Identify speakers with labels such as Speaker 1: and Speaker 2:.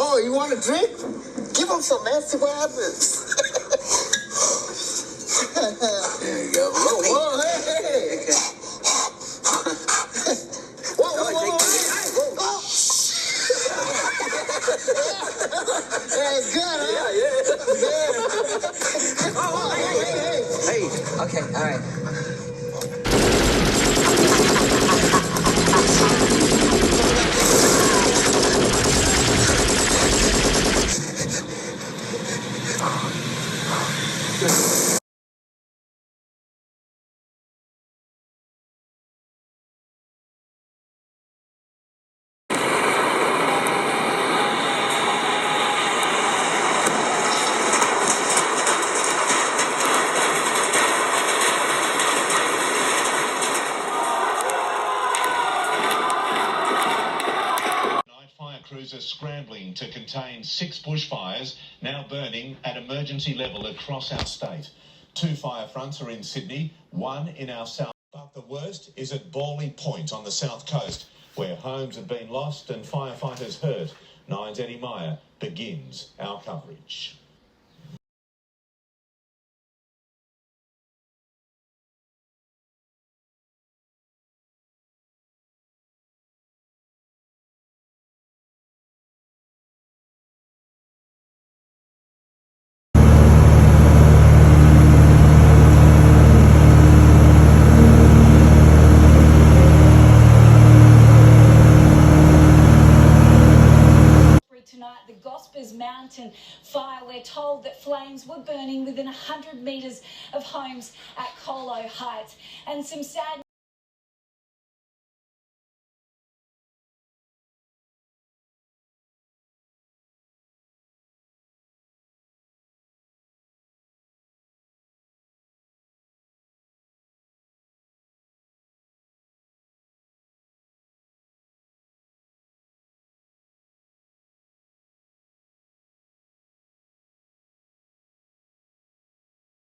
Speaker 1: Oh, you want a drink? Give him some, man. See what happens. There you go. Oh, whoa, hey. Okay. Whoa. Hey, it's good, huh? Yeah. Oh, hey. Okay, all right.
Speaker 2: Fire crews are scrambling to contain 6 bushfires now burning at emergency level across our state. 2 fire fronts are in Sydney, 1 in our south. But the worst is at Bawley Point on the south coast, where homes have been lost and firefighters hurt. Nine's Eddie Meyer begins our coverage.
Speaker 3: Tonight, the Gospers Mountain fire. We're told that flames were burning within 100 metres of homes at Colo Heights. And some sad